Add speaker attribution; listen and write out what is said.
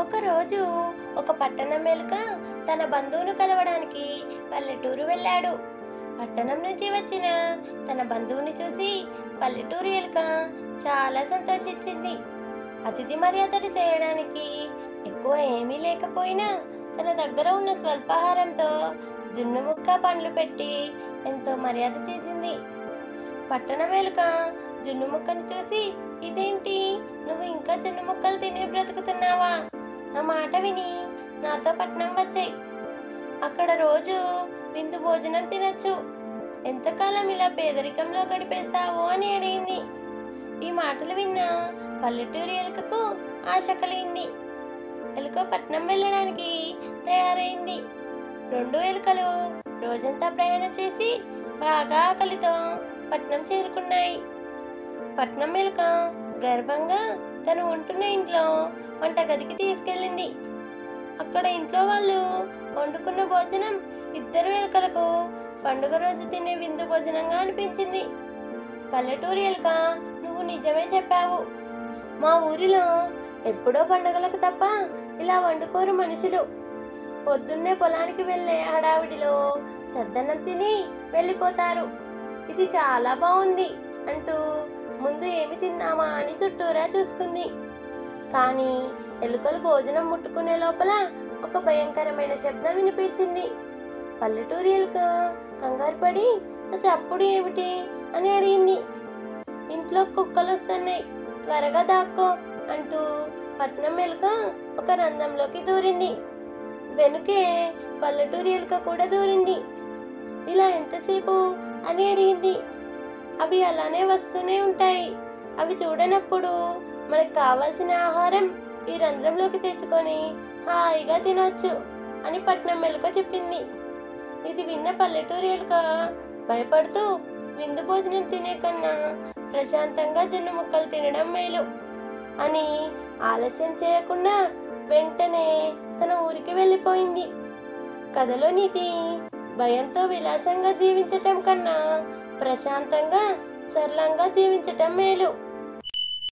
Speaker 1: ఒకరోజు ఒక పట్టణం ఎలుక తన బంధువును కలవడానికి పల్లెటూరు వెళ్ళాడు. పట్టణం నుంచి వచ్చిన తన బంధువుని చూసి పల్లెటూరు ఎలుక చాలా సంతోషించింది. అతిథి మర్యాదలు చేయడానికి ఎక్కువ ఏమీ లేకపోయినా తన దగ్గర ఉన్న స్వల్పాహారంతో జున్ను ముక్క పండ్లు పెట్టి ఎంతో మర్యాద చేసింది. పట్టణం ఎలుక జున్ను ముక్కను చూసి, ఇదేంటి, నువ్వు ఇంకా జున్ను ముక్కలు తినే బ్రతుకుతున్నావా? నా మాట విని నాతో పట్నం వచ్చాయి. అక్కడ రోజు విందు భోజనం తినచ్చు. ఎంతకాలం ఇలా పేదరికంలో గడిపేస్తావో అని అడిగింది. ఈ మాటలు విన్న పల్లెటూరి ఎలుకకు ఆశ కలిగింది. ఎలుక పట్నం వెళ్ళడానికి తయారైంది. రెండు ఎలుకలు రోజంతా ప్రయాణం చేసి బాగా ఆకలితో పట్నం చేరుకున్నాయి. పట్నం ఎలుక గర్వంగా తను ఉంటున్న ఇంట్లో వంటగదికి తీసుకెళ్ళింది. అక్కడ ఇంట్లో వాళ్ళు వండుకున్న భోజనం ఇద్దరు ఎలుకలకు పండుగ రోజు తినే విందు భోజనంగా అనిపించింది. పల్లెటూరి ఎలుక, నువ్వు నిజమే చెప్పావు. మా ఊరిలో ఎప్పుడో పండుగలకు తప్ప ఇలా వండుకోరు మనుషులు. పొద్దున్నే పొలానికి వెళ్ళే హడావిడిలో చద్దన్నం తిని వెళ్ళిపోతారు. ఇది చాలా బాగుంది అంటూ ముందు ఏమి తిందామా అని చుట్టూరా చూసుకుంది. కానీ ఎలుకలు భోజనం ముట్టుకునే లోపల ఒక భయంకరమైన శబ్దం వినిపించింది. పల్లెటూరి ఎలుక కంగారు పడి, ఆ చప్పుడు ఏమిటి అని అడిగింది. ఇంట్లో కుక్కలు వస్తున్నాయి, త్వరగా దాక్కో అంటూ పట్నం ఎలుక ఒక రంధ్రంలోకి దూరింది. వెనుకే పల్లెటూరి ఎలుక కూడా దూరింది. ఇలా ఎంతసేపు అని అడిగింది. అవి అలానే వస్తూనే ఉంటాయి. అవి చూడనప్పుడు మనకు కావాల్సిన ఆహారం ఈ రంధ్రంలోకి తెచ్చుకొని హాయిగా తినొచ్చు అని పట్నం ఎలుక చెప్పింది. ఇది విన్న పల్లెటూరి ఎలుక భయపడుతూ, విందు భోజనం తినే కన్నా ప్రశాంతంగా జున్ను ముక్కలు తినడం మేలు అని ఆలస్యం చేయకుండా వెంటనే తన ఊరికి వెళ్ళిపోయింది. కథలో నీతి, భయంతో విలాసంగా జీవించటం కన్నా ప్రశాంతంగా సరళంగా జీవించటం మేలు.